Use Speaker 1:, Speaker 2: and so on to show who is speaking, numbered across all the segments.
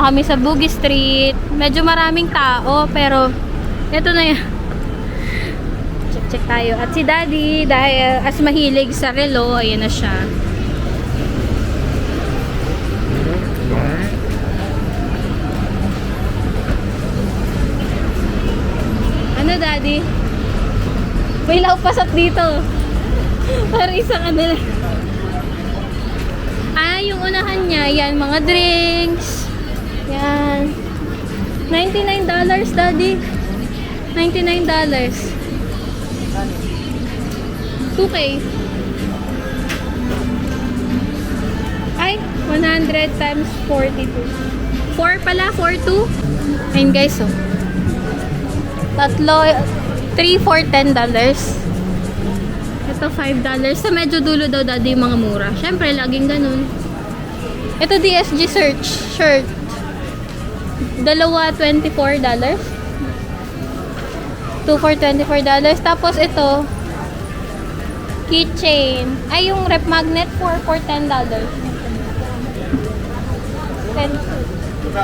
Speaker 1: na kami sa Bugis Street. Medyo maraming tao, pero ito na yan. Check tayo. At si Daddy, dahil as mahilig sa relo, ayan na siya. Ano, Daddy? May laupasat dito. Para isang ano. Yung unahan niya, yan, mga drinks. Yan. $99, Daddy. $99. 2K. Ay, 100 times 42. 4 pala, 42. Ayun guys, oh. Tatlo, 3 for $10. Ito, $5. Sa medyo dulo daw, Daddy, yung mga mura. Syempre, laging ganun. Ito, DSG search shirt. Dalawa, $24. 2 for $24. Tapos ito, keychain. Ay, yung rep magnet for $10.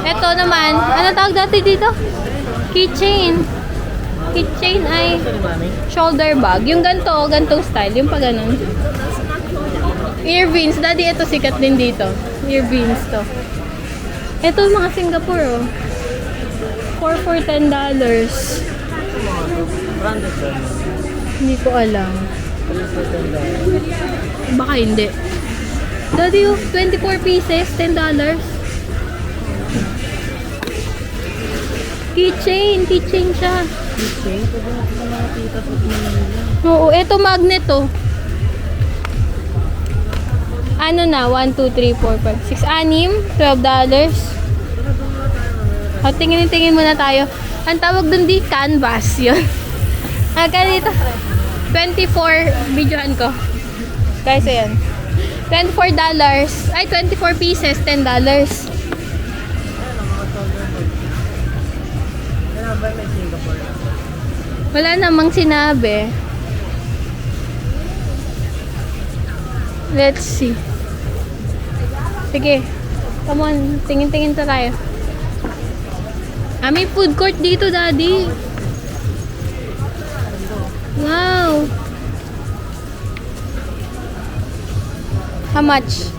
Speaker 1: Ito naman, ano tawag dati dito? Keychain. Keychain ay shoulder bag. Yung ganito style. Yung pa ganun. Earbeans. Daddy, ito sikat din dito. Earbeans to. Ito mga Singapore, oh. 4 for $10. Hindi ko alam. Baka hindi. Daddy, 24 pieces, $10. Keychain siya.
Speaker 2: Keychain? Pwede natin sa mga tita sa pinili.
Speaker 1: Oo, ito magnet, oh. Ano na? 1, 2, 3, 4, 5, 6, 6, $12. O, tingin muna tayo. Ang tawag dun di canvas, yun. Dito. 24, videohan ko. Guys, ayan. $24. Ay, 24 pieces, $10. Wala namang sinabi. Let's see. Sige. Come on. Tingin-tingin tayo. May food court dito, Daddy. Wow. How much?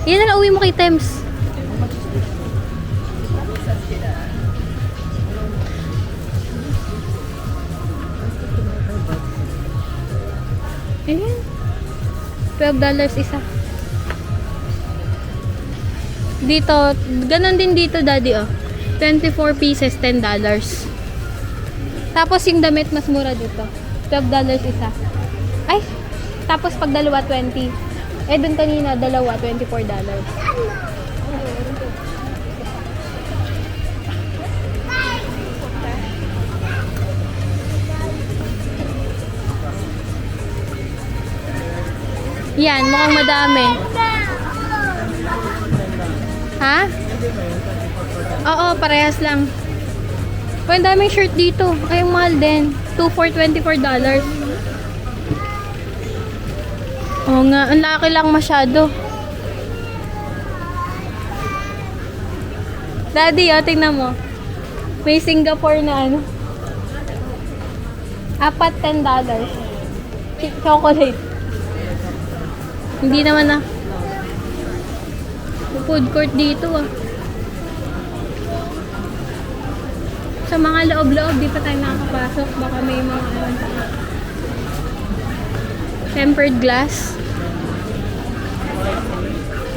Speaker 1: Yan na lang uwi mo kay Thames. Ayan. $12 isa. Dito, ganun din dito, Daddy, oh. 24 pieces, $10. Tapos yung damit mas mura dito. $12 isa. Ay, tapos pag dalawa, 20. Eh, dun kanina, dalawa, $24. Yan, mukhang madami. Ha? Oo, parehas lang. Oh, ang daming shirt dito. Ay, ang mahal din. 2 for $24. Oo nga, ang laki lang masyado. Daddy, oh, tingnan mo. May Singapore na ano. 4, $10. Chocolate. Hindi naman na. Food court dito, ah. Sa mga loob-loob, di pa tayo nakakapasok. Baka may mga tempered glass.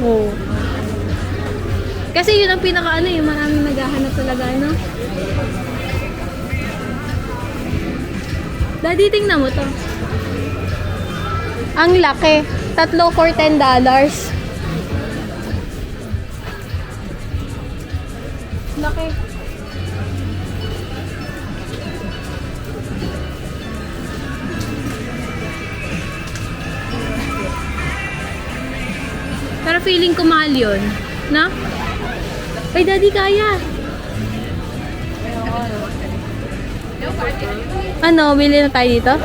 Speaker 1: Oh. Kasi yun ang pinaka yung maraming naghahanap talaga, no? Daddy, tingnan mo to. Ang laki. 3 for $10. Laki. Pero feeling ko mahal yun. Na? Ay, Daddy, kaya. Ano, bili na tayo dito?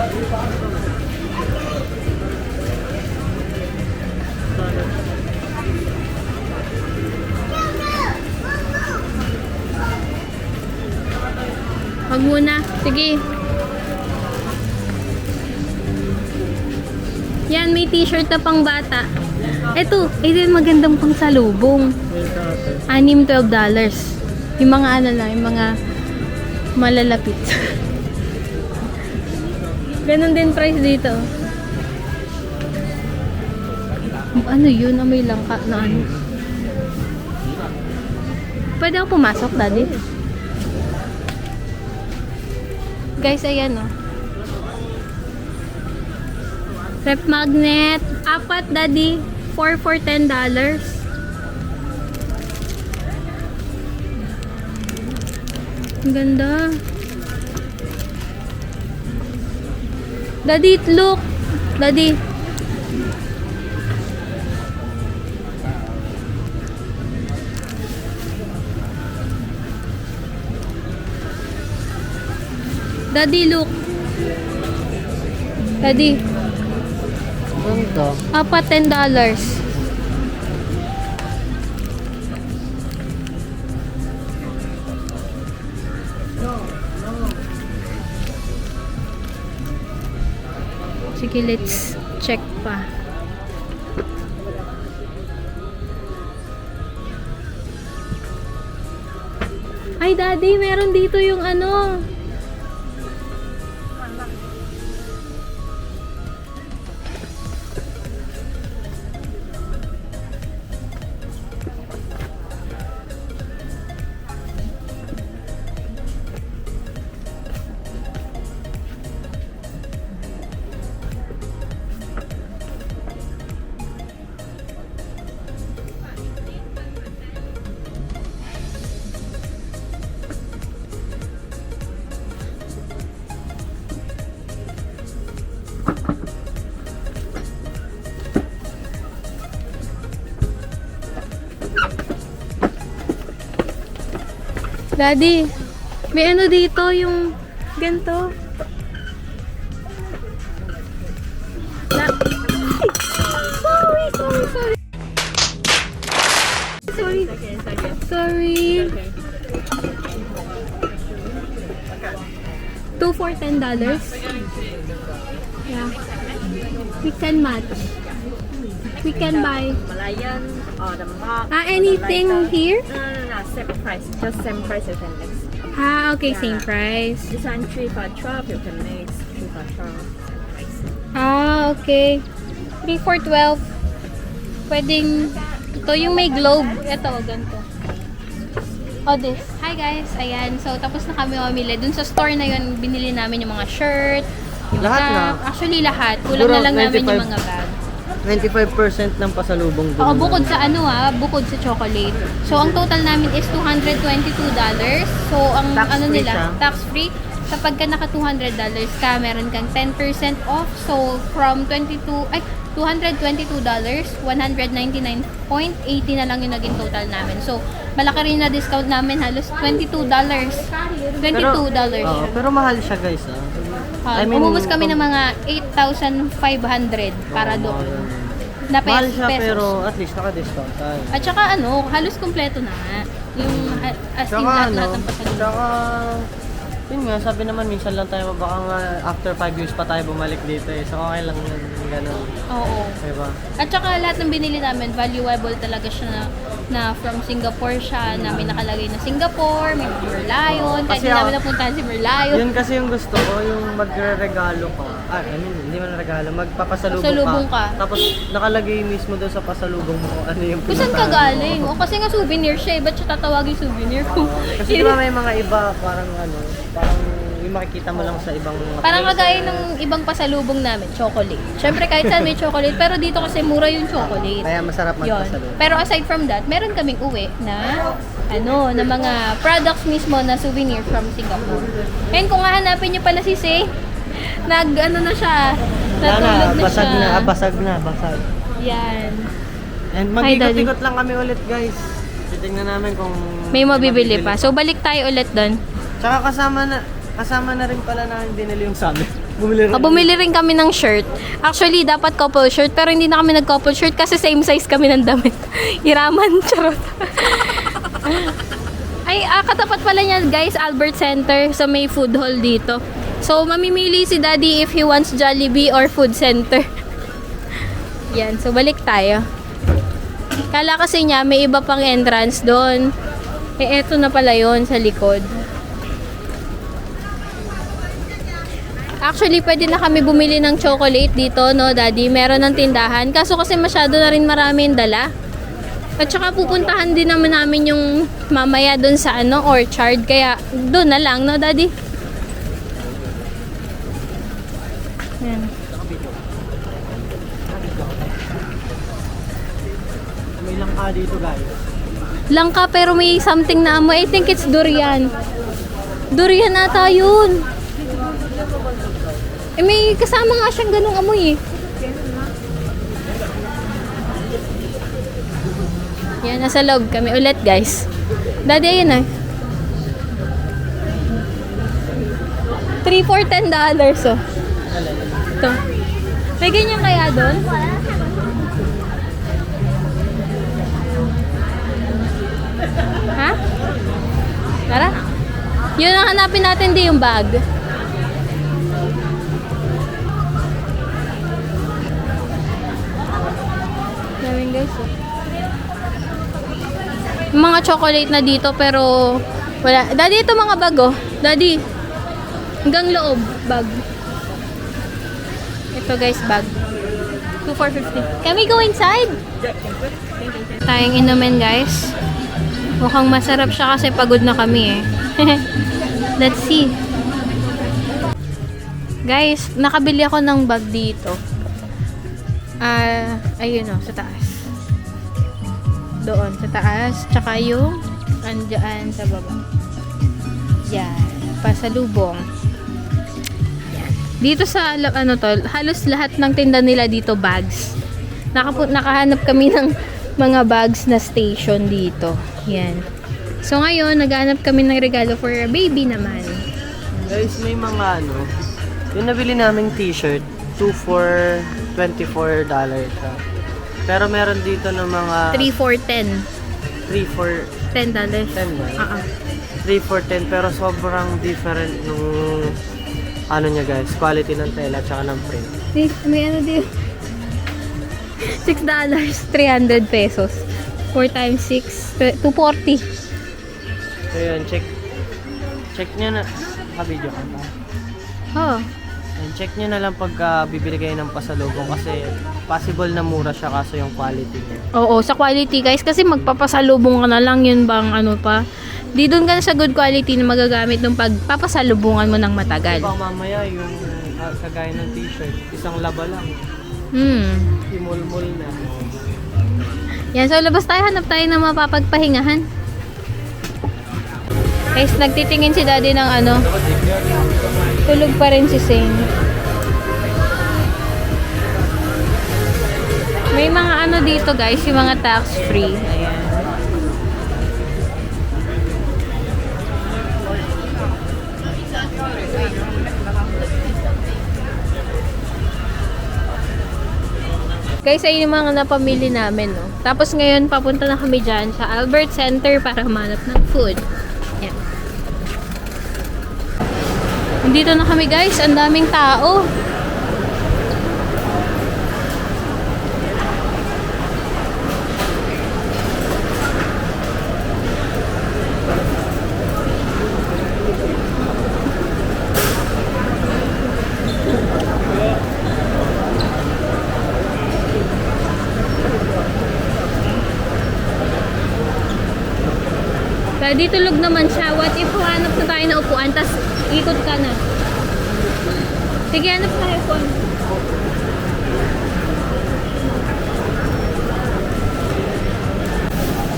Speaker 1: Wag muna. Sige. Yan, may t-shirt na pang bata. Ito, ito yung magandang pang salubong. $6-12. Yung mga ano lang, yung mga malalapit. Ganon din price dito. Ano yun? May langka na ano. Pwede ako pumasok, daddy? Guys, ayan oh. Rep magnet. 4, daddy. 4 for $10. Ang ganda. Daddy, look. Daddy. Daddy, look. Daddy.
Speaker 2: Ganda.
Speaker 1: 4, $10. Sige, let's check pa. Ay, daddy, meron dito yung ano. Daddy, may ano dito yung ganito. Sorry. Sorry. 2 for $10. Yeah. We can match. We can buy.
Speaker 3: Malayan or the mark.
Speaker 1: Anything here?
Speaker 3: No, same price. Just same price you can mix.
Speaker 1: Okay, same price.
Speaker 3: This one 3 for 12, you can mix 3 for 12, same price.
Speaker 1: Okay. 3 for 12. Pwedeng, ito yung may globe. Ito, ganito. This. Hi guys, ayan. So, tapos na kami mamili. Dun sa store na yun, binili namin yung mga shirt, yung
Speaker 2: Lahat na?
Speaker 1: cap. Actually, lahat. Kulang
Speaker 2: Siguro
Speaker 1: na lang namin
Speaker 2: 95.
Speaker 1: yung mga bag.
Speaker 2: 25% ng pasalubong doon.
Speaker 1: Oo, bukod sa bukod sa chocolate. So, ang total namin is $222. So, ang
Speaker 2: Tax
Speaker 1: ano
Speaker 2: free
Speaker 1: nila,
Speaker 2: siya.
Speaker 1: tax free. Kapag ka naka $200 ka, meron kang 10% off. So, from $222, $199.80 na lang yung naging total namin. So, malaki rin na discount namin. Halos $22. $22 siya.
Speaker 2: Pero mahal siya guys.
Speaker 1: Umubos kami ng mga 8,500 para doon. Na
Speaker 2: Mahal siya
Speaker 1: pesos.
Speaker 2: pero at least naka-discount tayo.
Speaker 1: At saka halos kumpleto na nga. Yung as in lahat ng pasalubong.
Speaker 2: Tsaka, yun nga, sabi naman minsan lang tayo, baka nga after 5 years pa tayo bumalik dito eh. So okay lang yun, gano'n.
Speaker 1: Oo.
Speaker 2: Diba?
Speaker 1: At saka lahat ng binili namin, valuable talaga siya na from Singapore siya, na may nakalagay na Singapore, may Merlion, kahit
Speaker 2: Kasi
Speaker 1: hindi namin napuntahan si Merlion.
Speaker 2: Yun kasi yung gusto ko, yung magre-regalo ka. Hindi man regalo, magpapasalubong
Speaker 1: Pasalubong ka.
Speaker 2: Tapos nakalagay mismo doon sa pasalubong mo kung ano yung
Speaker 1: Kung saan ka galing? O kasi nga souvenir siya, ba't siya tatawagin souvenir ko?
Speaker 2: Kasi diba may mga iba, parang yung makikita mo lang sa ibang mga
Speaker 1: Parang
Speaker 2: places.
Speaker 1: kagaya ng ibang pasalubong namin, chocolate. Siyempre kahit saan may chocolate, pero dito kasi mura yung chocolate.
Speaker 2: Kaya masarap
Speaker 1: Yun.
Speaker 2: magpasalubong.
Speaker 1: Pero aside from that, meron kaming uwi na na mga products mismo na souvenir from Singapore. And kung hahanapin niyo pala si Say, na siya, natulog na
Speaker 2: basag
Speaker 1: siya.
Speaker 2: basag.
Speaker 1: Yan.
Speaker 2: And
Speaker 1: Hi, Daddy.
Speaker 2: mag-ikot-ikot lang kami ulit guys. Titingnan namin kung
Speaker 1: May mabibili pa. So balik tayo ulit doon.
Speaker 2: Tsaka kasama na rin pala na hindi nila yung sabi.
Speaker 1: Bumili rin kami ng shirt. Actually, dapat couple shirt, pero hindi na kami nag-couple shirt kasi same size kami ng damit. Iraman, charot. Ay, Ay, katapat pala niya guys, Albert Center. So may food hall dito. So mamimili si Daddy if he wants Jollibee or food center. Yan, so balik tayo. Kala kasi niya may iba pang entrance doon. Eh eto na pala yon sa likod. Actually, pwede na kami bumili ng chocolate dito, no, Daddy? Meron ng tindahan. Kaso kasi masyado na rin marami yung dala. At saka pupuntahan din naman namin yung mamaya doon sa orchard. Kaya doon na lang, no, Daddy? Yan.
Speaker 2: May langka dito, guys.
Speaker 1: Langka pero may something na amoy. I think it's durian. Durian ata yun. Eh, may kasama nga siyang ganung amoy eh. Yan, nasa loob kami ulit guys. Daddy, ayun na. 3 for $10 oh. Ito. May ganyan kaya doon? Ha? Tara. Yun ang hanapin natin, di yung bag. Daming guys. Oh. Mga chocolate na dito pero wala. Daddy, ito mga bag oh. Daddy. Hanggang loob, bag. Ito guys, bag. 2 for $50. Can we go inside? Tayong inumin guys. Mukhang masarap siya kasi pagod na kami eh. Let's see. Guys, nakabili ako ng bag dito. Ayun o, sa taas. Doon, sa taas. Tsaka yung andyan sa baba. Yan. Pasalubong. Yan. Dito sa, halos lahat ng tinda nila dito bags. Nakahanap kami ng mga bags na station dito. Yan. So ngayon, naghahanap kami ng regalo for a baby naman.
Speaker 2: Guys, may mga yung nabili naming t-shirt, 2 for $24 siya. Pero meron dito ng mga
Speaker 1: 3 for $10.
Speaker 2: 3 for
Speaker 1: $10.
Speaker 2: $10. 3 for 10 pero sobrang different nung niya guys, quality ng tela at saka ng print.
Speaker 1: May dito. $6, 300 pesos. 4 times 6, 240.
Speaker 2: So yun, check nyo na. Video ka pa.
Speaker 1: Oh.
Speaker 2: And check nyo na lang pag bibili kayo ng pasalubong kasi possible na mura siya kaso yung quality niya.
Speaker 1: Oo, sa quality guys. Kasi magpapasalubong ka na lang yun bang pa. Di doon ka na sa good quality na magagamit nung pagpapasalubungan mo ng matagal.
Speaker 2: Baka mamaya yung kagaya ng t-shirt, isang laba lang. Imul-mul na.
Speaker 1: Yan, so labas tayo, hanap tayo ng mapapagpahingahan. Guys, nagtitingin si Daddy ng tulog pa rin si Zane. May mga dito guys, yung mga tax free. Ayan. Guys, ayun yung mga napamili namin, no? Tapos ngayon, papunta na kami dyan sa Albert Center para humanap ng food. Yan. Nandito na kami, guys. Ang daming tao. Daddy, tulog naman siya. What if hanap na tayo na upuan, tas ikot ka na? Sige, hanap tayo upuan.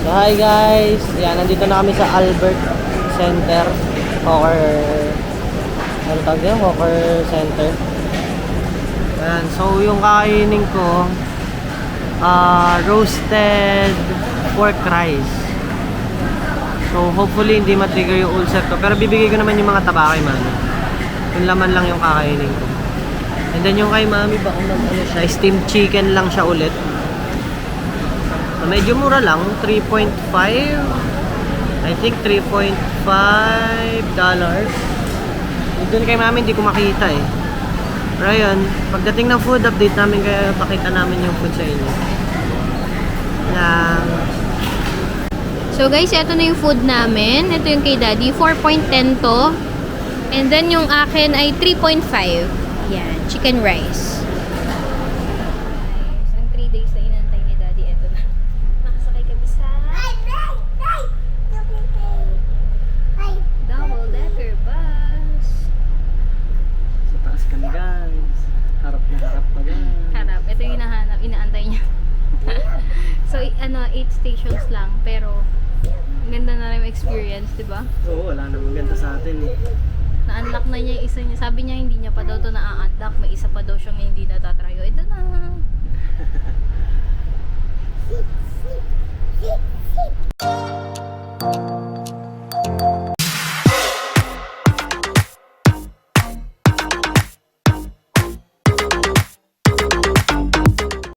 Speaker 2: So hi guys! Yan, nandito na kami sa Albert Center. Hawker Center. Ayan, so yung kakainin ko, roasted pork rice. So, hopefully, hindi matrigger yung ulcer ko. Pero bibigay ko naman yung mga taba kay mami. Yung laman lang yung kakainin ko. And then yung kay mami, baka siya, steamed chicken lang siya ulit. So, medyo mura lang, 3.5. I think $3.5. Doon kay mami, hindi ko makita eh. Pero yun, pagdating ng food, update namin kaya pakita namin yung food sa inyo. Lang.
Speaker 1: So guys, ito na yung food namin. Ito yung kay Daddy. 4.10 to. And then yung akin ay 3.5. Yan, chicken rice. Nice. Ang 3 days na inantay ni Daddy, ito na. Nakasakay kami sa double-decker bus.
Speaker 2: Sa taas kami guys. Harap na harap pa guys.
Speaker 1: Harap. Ito yung hinahanap, inaantay niya. So, 8 stations lang. Pero, ang ganda na rin yung experience, di ba?
Speaker 2: Oo, wala namang ganda sa atin eh.
Speaker 1: Na-unlock na niya yung isa niya. Sabi niya hindi niya pa daw to na-unlock. May isa pa daw siyang hindi natatryo. Ito na.